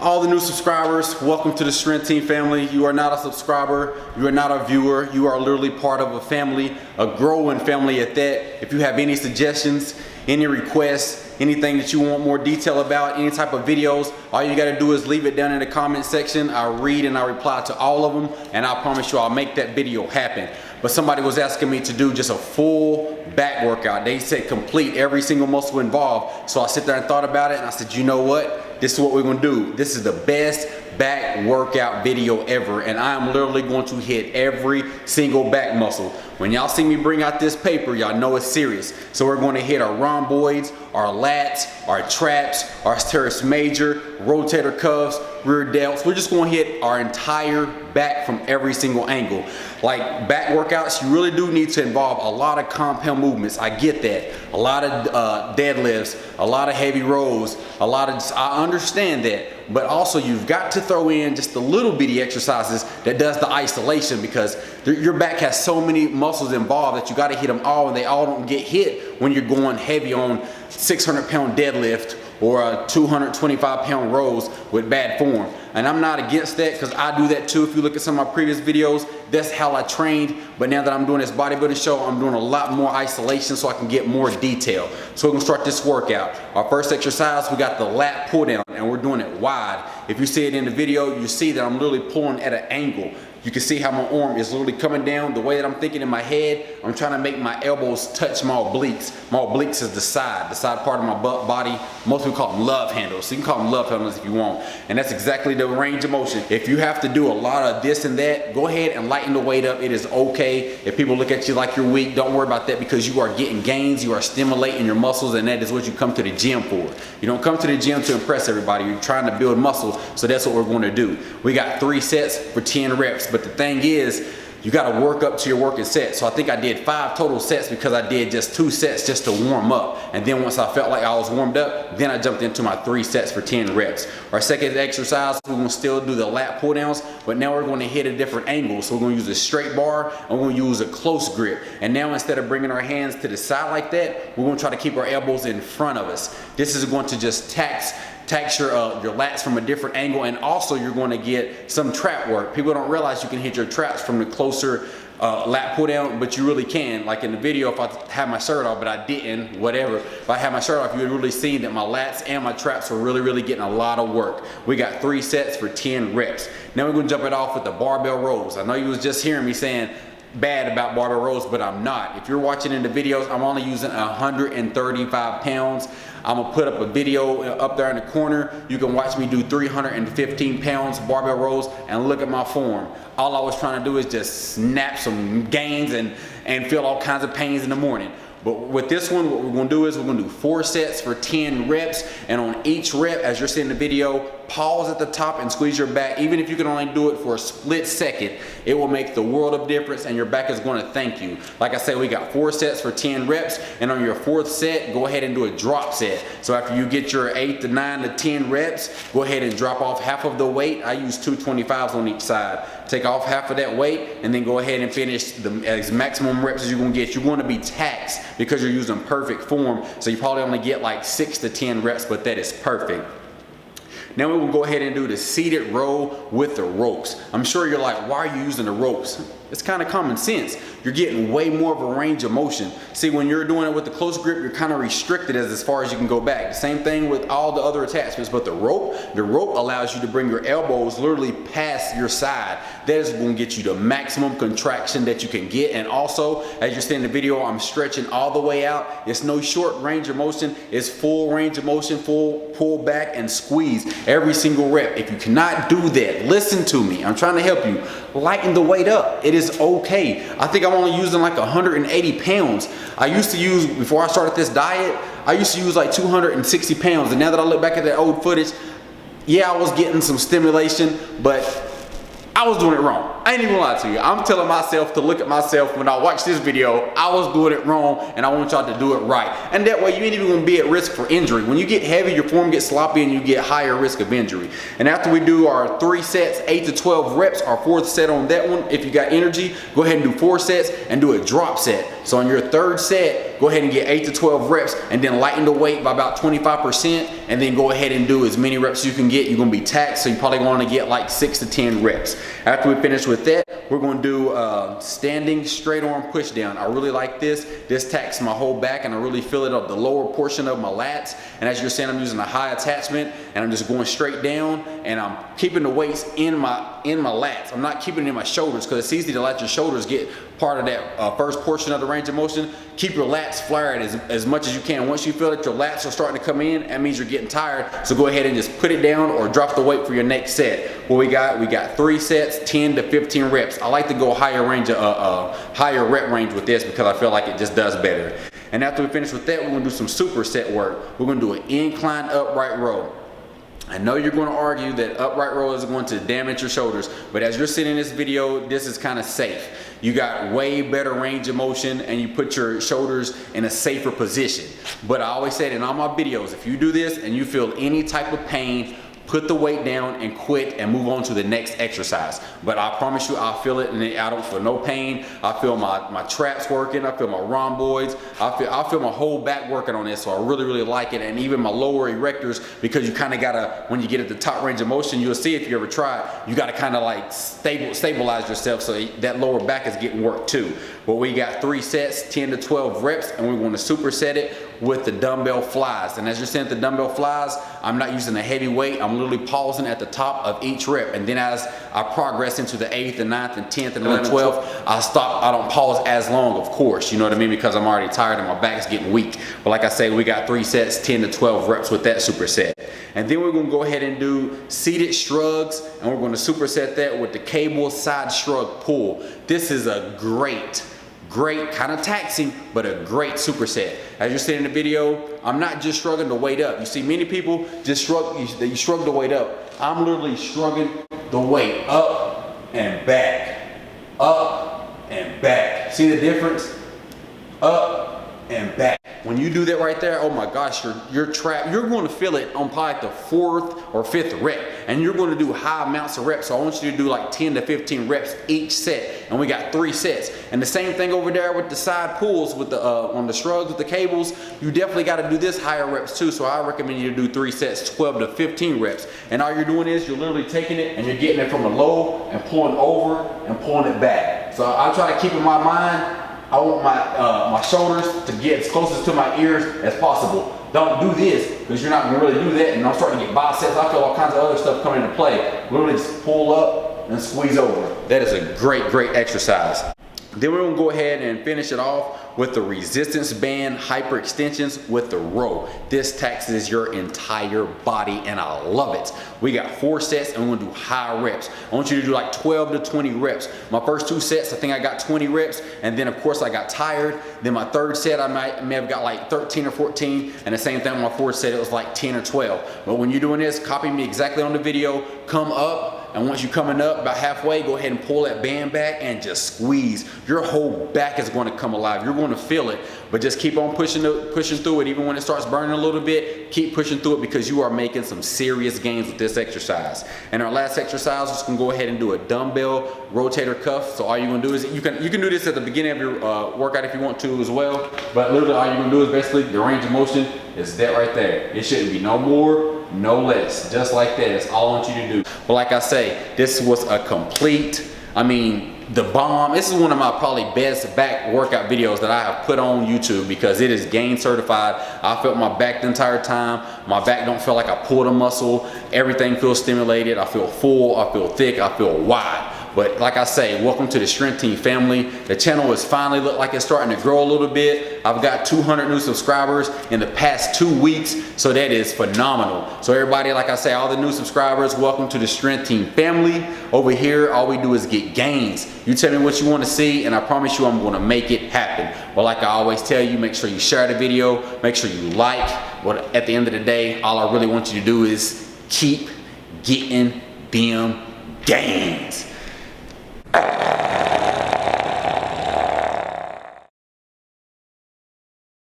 All the new subscribers, welcome to the Strength Team family. You are not a subscriber, you are not a viewer, you are literally part of a family, a growing family at that. If you have any suggestions, any requests, anything that you want more detail about, any type of videos, all you gotta do is leave it down in the comment section. I'll read and I'll reply to all of them, and I promise you I'll make that video happen. But somebody was asking me to do just a full back workout. They said complete every single muscle involved. So I sit there and thought about it, and I said, you know what? This is what we're gonna do. This is the best back workout video ever, and I'm literally going to hit every single back muscle. When y'all see me bring out this paper, y'all know it's serious. So we're going to hit our rhomboids, our lats, our traps, our teres major, rotator cuffs, rear delts. We're just going to hit our entire back from every single angle. Like back workouts, you really do need to involve a lot of compound movements. I get that. A lot of deadlifts, a lot of heavy rows, I understand that. But also you've got to throw in just the little bitty exercises that does the isolation, because your back has so many muscles involved that you got to hit them all, and they all don't get hit when you're going heavy on 600-pound deadlift or a 225-pound rows with bad form. And I'm not against that, because I do that too. If you look at some of my previous videos, that's how I trained. But now that I'm doing this bodybuilding show, I'm doing a lot more isolation so I can get more detail. So we're gonna start this workout. Our first exercise, we got the lat pull down, and we're doing it wide. If you see it in the video, you see that I'm literally pulling at an angle. You can see how my arm is literally coming down. The way that I'm thinking in my head, I'm trying to make my elbows touch my obliques. My obliques is the side part of my body. Most people call them love handles. So you can call them love handles if you want. And that's exactly the range of motion. If you have to do a lot of this and that, go ahead and lighten the weight up. It is okay. If people look at you like you're weak, don't worry about that, because you are getting gains. You are stimulating your muscles, and that is what you come to the gym for. You don't come to the gym to impress everybody. You're trying to build muscle, so that's what we're going to do. We got 3 sets for 10 reps. But the thing is, you got to work up to your working set. So I think I did 5 total sets, because I did just 2 sets just to warm up. And then once I felt like I was warmed up, then I jumped into my 3 sets for 10 reps. Our second exercise, we're going to still do the lat pull downs, but now we're going to hit a different angle. So we're going to use a straight bar, and we're going to use a close grip. And now instead of bringing our hands to the side like that, we're going to try to keep our elbows in front of us. This is going to just tax your lats from a different angle, and also you're going to get some trap work. People don't realize you can hit your traps from the closer lat pull down, but you really can. Like in the video, if I had my shirt off, but I didn't, whatever. If I had my shirt off, you would really see that my lats and my traps were really getting a lot of work. We got 3 sets for 10 reps. Now we're going to jump it off with the barbell rows. I know you was just hearing me saying bad about barbell rows, but I'm not. If you're watching in the videos, I'm only using 135 pounds. I'm gonna put up a video up there in the corner. You can watch me do 315 pounds barbell rows and look at my form. All I was trying to do is just snap some gains and feel all kinds of pains in the morning. But with this one, what we're gonna do is we're gonna do 4 sets for 10 reps, and on each rep, as you're seeing the video, pause at the top and squeeze your back. Even if you can only do it for a split second, it will make the world of difference, and your back is gonna thank you. Like I said, we got 4 sets for 10 reps, and on your 4th set, go ahead and do a drop set. So after you get your 8 to 9 to 10 reps, go ahead and drop off half of the weight. I use 225s on each side. Take off half of that weight, and then go ahead and finish as maximum reps as you're gonna get. You're gonna be taxed because you're using perfect form, so you probably only get like 6 to 10 reps, but that is perfect. Now we will go ahead and do the seated row with the ropes. I'm sure you're like, why are you using the ropes? It's kind of common sense. You're getting way more of a range of motion. See, when you're doing it with the close grip, you're kind of restricted as far as you can go back. The same thing with all the other attachments, but the rope allows you to bring your elbows literally past your side. That is going to get you the maximum contraction that you can get. And also, as you're seeing in the video, I'm stretching all the way out. It's no short range of motion. It's full range of motion, full pull back and squeeze every single rep. If you cannot do that, listen to me. I'm trying to help you. Lighten the weight up. It is okay. I think I'm only using like 180 pounds. I used to use, before I started this diet, I used to use like 260 pounds. And now that I look back at that old footage, yeah, I was getting some stimulation, but I was doing it wrong. I ain't even gonna lie to you. I'm telling myself to look at myself when I watch this video. I was doing it wrong and I want y'all to do it right. And that way you ain't even gonna be at risk for injury. When you get heavy, your form gets sloppy and you get higher risk of injury. And after we do our 3 sets, 8 to 12 reps, our 4th set on that one, if you got energy, go ahead and do 4 sets and do a drop set. So on your 3rd set, go ahead and get 8 to 12 reps and then lighten the weight by about 25% and then go ahead and do as many reps as you can get. You're gonna be taxed, so you probably wanna get like 6 to 10 reps. After we finish with that, we're gonna do standing straight arm push down. I really like this. This taxes my whole back and I really feel it up the lower portion of my lats. And as you're seeing, I'm using a high attachment and I'm just going straight down and I'm keeping the weights in my lats. I'm not keeping it in my shoulders because it's easy to let your shoulders get part of that first portion of the range of motion. Keep your lats flared as much as you can. Once you feel that your lats are starting to come in, that means you're getting tired. So go ahead and just put it down or drop the weight for your next set. What we got 3 sets, 10 to 15 reps. I like to go higher rep range with this because I feel like it just does better. And after we finish with that, we're gonna do some superset work. We're gonna do an incline upright row. I know you're going to argue that upright row is going to damage your shoulders, but as you're seeing in this video, this is kind of safe. You got way better range of motion and you put your shoulders in a safer position. But I always say it in all my videos, if you do this and you feel any type of pain, put the weight down and quit and move on to the next exercise. But I promise you, I feel it and I don't feel no pain. I feel my traps working, I feel my rhomboids, I feel my whole back working on this, so I really, really like it. And even my lower erectors, because you kind of gotta, when you get at the top range of motion, you'll see if you ever try, you gotta kind of like stabilize yourself so that lower back is getting worked too. But we got 3 sets, 10 to 12 reps, and we want to superset it with the dumbbell flies. And as you're seeing the dumbbell flies, I'm not using a heavy weight. I'm literally pausing at the top of each rep. And then as I progress into the 8th and 9th and 10th and 11th, 12th, I stop. I don't pause as long, of course. You know what I mean? Because I'm already tired and my back is getting weak. But like I say, we got 3 sets, 10 to 12 reps with that superset. And then we're going to go ahead and do seated shrugs. And we're going to superset that with the cable side shrug pull. This is a great, kind of taxing, but a great superset. As you're seeing in the video, I'm not just shrugging the weight up. You see many people just shrug the weight up. I'm literally shrugging the weight up and back, up and back. See the difference? Up and back. When you do that right there, oh my gosh, you're trapped. You're going to feel it on probably like the 4th or 5th rep, and you're going to do high amounts of reps. So I want you to do like 10 to 15 reps each set, and we got 3 sets. And the same thing over there with the side pulls with the on the shrugs with the cables. You definitely got to do this higher reps too. So I recommend you to do 3 sets, 12 to 15 reps. And all you're doing is you're literally taking it and you're getting it from the low and pulling over and pulling it back. So I try to keep in my mind, I want my shoulders to get as close to my ears as possible. Don't do this because you're not going to really do that. And I'm starting to get biceps. I feel all kinds of other stuff coming into play. Literally just pull up and squeeze over. That is a great exercise. Then we're going to go ahead and finish it off with the resistance band hyperextensions with the row. This taxes your entire body and I love it. We got 4 sets and we're going to do high reps. I want you to do like 12 to 20 reps. My first 2 sets, I think I got 20 reps, and then of course I got tired. Then my 3rd set, I may have got like 13 or 14, and the same thing on my 4th set, it was like 10 or 12. But when you're doing this, copy me exactly on the video, come up, and once you're coming up about halfway, go ahead and pull that band back and just squeeze. Your whole back is going to come alive. You're going to feel it, but just keep on pushing through it. Even when it starts burning a little bit, keep pushing through it because you are making some serious gains with this exercise. And our last exercise, we're just going to go ahead and do a dumbbell rotator cuff. So all you're going to do is, you can do this at the beginning of your workout if you want to as well, but literally all you're going to do is basically the range of motion is that right there. It shouldn't be no more, no less, just like that. That's all I want you to do. But like I say, this was a complete, the bomb. This is one of my probably best back workout videos that I have put on YouTube because it is gain certified. I felt my back the entire time. My back don't feel like I pulled a muscle. Everything feels stimulated. I feel full, I feel thick, I feel wide. But like I say, welcome to the Strength Team family. The channel has finally looked like it's starting to grow a little bit. I've got 200 new subscribers in the past 2 weeks, so that is phenomenal. So everybody, like I say, all the new subscribers, welcome to the Strength Team family. Over here, all we do is get gains. You tell me what you want to see, and I promise you I'm going to make it happen. But like I always tell you, make sure you share the video, make sure you like. But at the end of the day, all I really want you to do is keep getting them gains. it.